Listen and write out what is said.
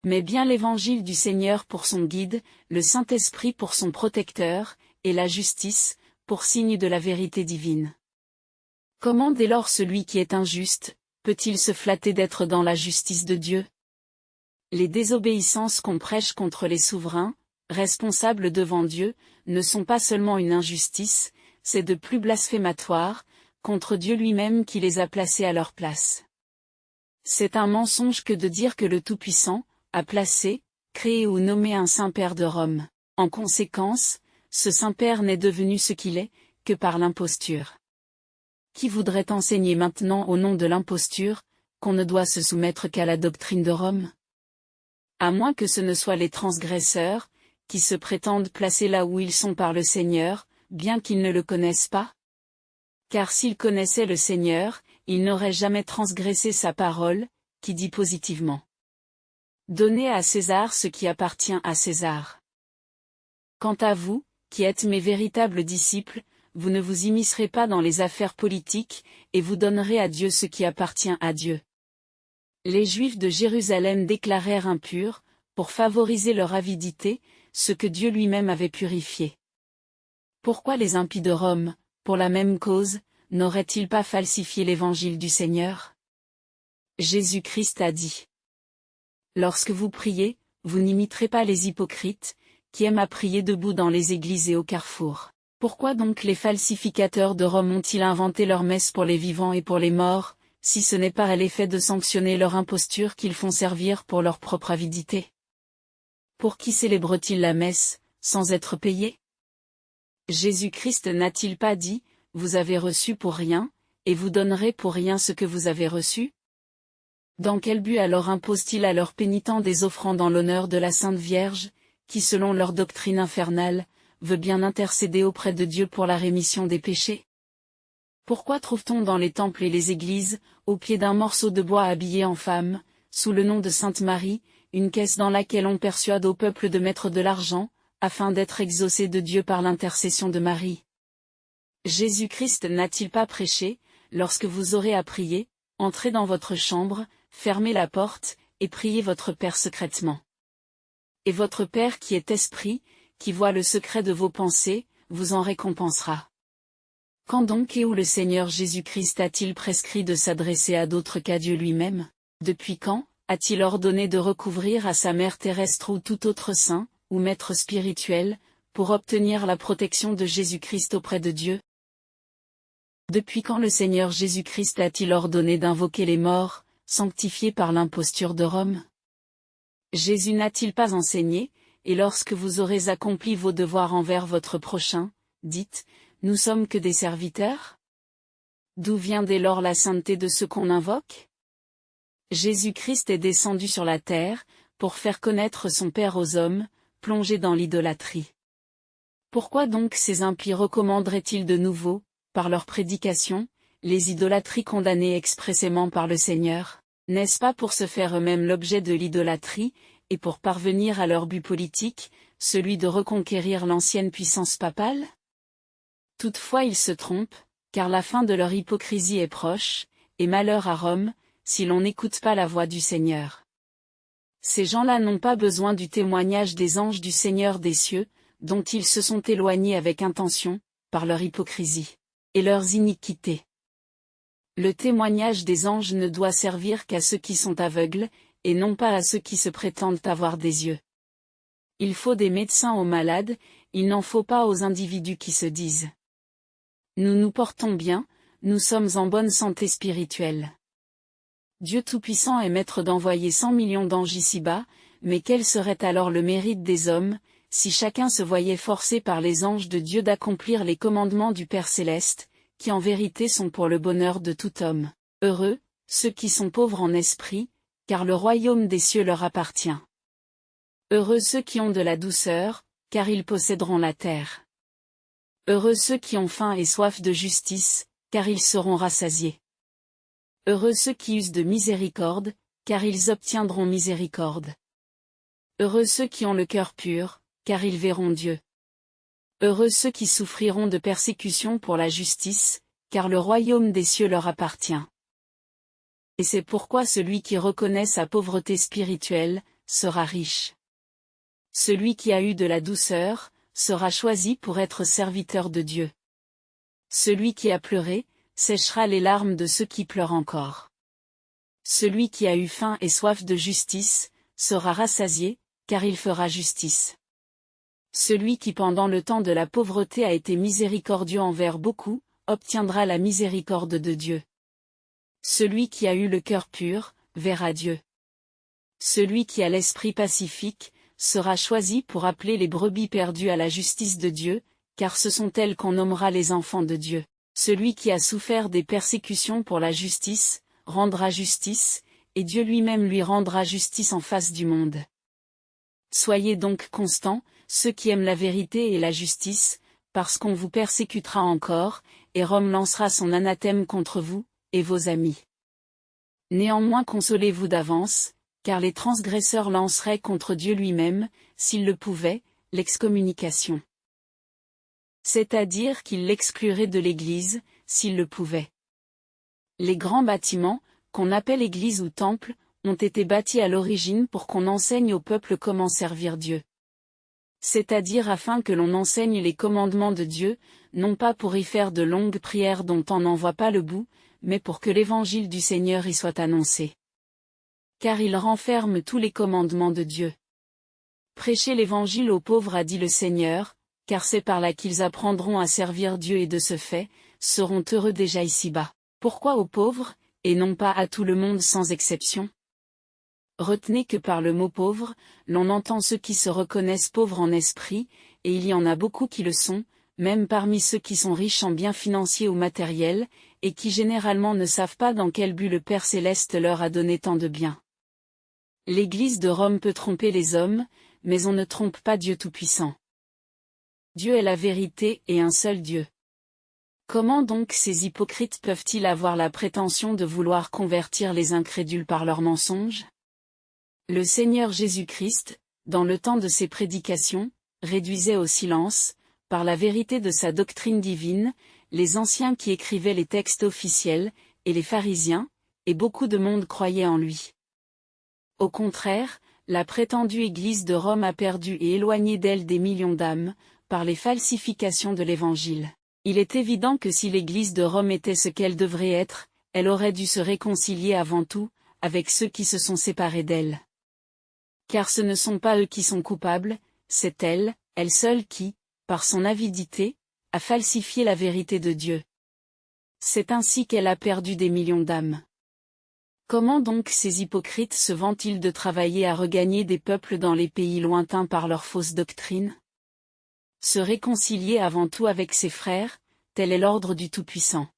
mais bien l'évangile du Seigneur pour son guide, le Saint-Esprit pour son protecteur, et la justice, pour signe de la vérité divine. Comment dès lors celui qui est injuste, peut-il se flatter d'être dans la justice de Dieu? Les désobéissances qu'on prêche contre les souverains, responsables devant Dieu, ne sont pas seulement une injustice, c'est de plus blasphématoire, contre Dieu lui-même qui les a placés à leur place. C'est un mensonge que de dire que le Tout-Puissant a placé, créé ou nommé un Saint-Père de Rome. En conséquence, ce Saint-Père n'est devenu ce qu'il est, que par l'imposture. Qui voudrait enseigner maintenant au nom de l'imposture, qu'on ne doit se soumettre qu'à la doctrine de Rome? À moins que ce ne soient les transgresseurs, qui se prétendent placés là où ils sont par le Seigneur, bien qu'ils ne le connaissent pas? Car s'ils connaissaient le Seigneur, ils n'auraient jamais transgressé sa parole, qui dit positivement: Donnez à César ce qui appartient à César. Quant à vous, qui êtes mes véritables disciples, vous ne vous immiscerez pas dans les affaires politiques, et vous donnerez à Dieu ce qui appartient à Dieu. Les Juifs de Jérusalem déclarèrent impurs, pour favoriser leur avidité, ce que Dieu lui-même avait purifié. Pourquoi les impies de Rome, pour la même cause, n'auraient-ils pas falsifié l'évangile du Seigneur? Jésus-Christ a dit: Lorsque vous priez, vous n'imiterez pas les hypocrites, qui aiment à prier debout dans les églises et au carrefour. Pourquoi donc les falsificateurs de Rome ont-ils inventé leur messe pour les vivants et pour les morts, si ce n'est par l'effet de sanctionner leur imposture qu'ils font servir pour leur propre avidité? Pour qui célèbrent-ils la messe, sans être payés? Jésus-Christ n'a-t-il pas dit: Vous avez reçu pour rien, et vous donnerez pour rien ce que vous avez reçu? Dans quel but alors imposent-ils à leurs pénitents des offrandes en l'honneur de la Sainte Vierge, qui selon leur doctrine infernale, veut bien intercéder auprès de Dieu pour la rémission des péchés? Pourquoi trouve-t-on dans les temples et les églises, au pied d'un morceau de bois habillé en femme, sous le nom de Sainte Marie, une caisse dans laquelle on persuade au peuple de mettre de l'argent, afin d'être exaucé de Dieu par l'intercession de Marie? Jésus-Christ n'a-t-il pas prêché: Lorsque vous aurez à prier, entrez dans votre chambre, fermez la porte, et priez votre Père secrètement. Et votre Père qui est esprit, qui voit le secret de vos pensées, vous en récompensera. Quand donc et où le Seigneur Jésus-Christ a-t-il prescrit de s'adresser à d'autres qu'à Dieu lui-même? Depuis quand a-t-il ordonné de recouvrir à sa mère terrestre ou tout autre saint, ou maître spirituel, pour obtenir la protection de Jésus-Christ auprès de Dieu? Depuis quand le Seigneur Jésus-Christ a-t-il ordonné d'invoquer les morts, sanctifiés par l'imposture de Rome? Jésus n'a-t-il pas enseigné: Et lorsque vous aurez accompli vos devoirs envers votre prochain, dites: Nous sommes que des serviteurs? D'où vient dès lors la sainteté de ceux qu'on invoque? Jésus-Christ est descendu sur la terre, pour faire connaître son Père aux hommes, plongés dans l'idolâtrie. Pourquoi donc ces impies recommanderaient-ils de nouveau, par leur prédication, les idolâtries condamnées expressément par le Seigneur? N'est-ce pas pour se faire eux-mêmes l'objet de l'idolâtrie, et pour parvenir à leur but politique, celui de reconquérir l'ancienne puissance papale? Toutefois ils se trompent, car la fin de leur hypocrisie est proche, et malheur à Rome, si l'on n'écoute pas la voix du Seigneur. Ces gens-là n'ont pas besoin du témoignage des anges du Seigneur des cieux, dont ils se sont éloignés avec intention, par leur hypocrisie et leurs iniquités. Le témoignage des anges ne doit servir qu'à ceux qui sont aveugles, et non pas à ceux qui se prétendent avoir des yeux. Il faut des médecins aux malades, il n'en faut pas aux individus qui se disent: Nous nous portons bien, nous sommes en bonne santé spirituelle. Dieu Tout-Puissant est maître d'envoyer 100 millions d'anges ici-bas, mais quel serait alors le mérite des hommes, si chacun se voyait forcé par les anges de Dieu d'accomplir les commandements du Père Céleste, qui en vérité sont pour le bonheur de tout homme. Heureux, ceux qui sont pauvres en esprit, car le royaume des cieux leur appartient. Heureux ceux qui ont de la douceur, car ils posséderont la terre. Heureux ceux qui ont faim et soif de justice, car ils seront rassasiés. Heureux ceux qui usent de miséricorde, car ils obtiendront miséricorde. Heureux ceux qui ont le cœur pur, car ils verront Dieu. Heureux ceux qui souffriront de persécution pour la justice, car le royaume des cieux leur appartient. Et c'est pourquoi celui qui reconnaît sa pauvreté spirituelle, sera riche. Celui qui a eu de la douceur, sera choisi pour être serviteur de Dieu. Celui qui a pleuré, séchera les larmes de ceux qui pleurent encore. Celui qui a eu faim et soif de justice, sera rassasié, car il fera justice. Celui qui pendant le temps de la pauvreté a été miséricordieux envers beaucoup, obtiendra la miséricorde de Dieu. Celui qui a eu le cœur pur, verra Dieu. Celui qui a l'esprit pacifique, sera choisi pour appeler les brebis perdues à la justice de Dieu, car ce sont elles qu'on nommera les enfants de Dieu. Celui qui a souffert des persécutions pour la justice, rendra justice, et Dieu lui-même lui rendra justice en face du monde. Soyez donc constants, ceux qui aiment la vérité et la justice, parce qu'on vous persécutera encore, et Rome lancera son anathème contre vous, et vos amis. Néanmoins consolez-vous d'avance, car les transgresseurs lanceraient contre Dieu lui-même, s'ils le pouvaient, l'excommunication. C'est-à-dire qu'ils l'excluraient de l'Église, s'ils le pouvaient. Les grands bâtiments, qu'on appelle église ou temple, ont été bâtis à l'origine pour qu'on enseigne au peuple comment servir Dieu. C'est-à-dire afin que l'on enseigne les commandements de Dieu, non pas pour y faire de longues prières dont on n'en voit pas le bout, mais pour que l'évangile du Seigneur y soit annoncé. Car il renferme tous les commandements de Dieu. Prêchez l'évangile aux pauvres a dit le Seigneur, car c'est par là qu'ils apprendront à servir Dieu et de ce fait, seront heureux déjà ici-bas. Pourquoi aux pauvres, et non pas à tout le monde sans exception? Retenez que par le mot pauvre, l'on entend ceux qui se reconnaissent pauvres en esprit, et il y en a beaucoup qui le sont, même parmi ceux qui sont riches en biens financiers ou matériels, et qui généralement ne savent pas dans quel but le Père Céleste leur a donné tant de biens. L'Église de Rome peut tromper les hommes, mais on ne trompe pas Dieu Tout-Puissant. Dieu est la vérité et un seul Dieu. Comment donc ces hypocrites peuvent-ils avoir la prétention de vouloir convertir les incrédules par leurs mensonges? Le Seigneur Jésus-Christ, dans le temps de ses prédications, réduisait au silence, par la vérité de sa doctrine divine, les anciens qui écrivaient les textes officiels, et les pharisiens, et beaucoup de monde croyait en lui. Au contraire, la prétendue Église de Rome a perdu et éloigné d'elle des millions d'âmes, par les falsifications de l'Évangile. Il est évident que si l'Église de Rome était ce qu'elle devrait être, elle aurait dû se réconcilier avant tout, avec ceux qui se sont séparés d'elle. Car ce ne sont pas eux qui sont coupables, c'est elle seule qui, par son avidité, a falsifié la vérité de Dieu. C'est ainsi qu'elle a perdu des millions d'âmes. Comment donc ces hypocrites se vantent-ils de travailler à regagner des peuples dans les pays lointains par leur fausse doctrine? Se réconcilier avant tout avec ses frères, tel est l'ordre du Tout-Puissant.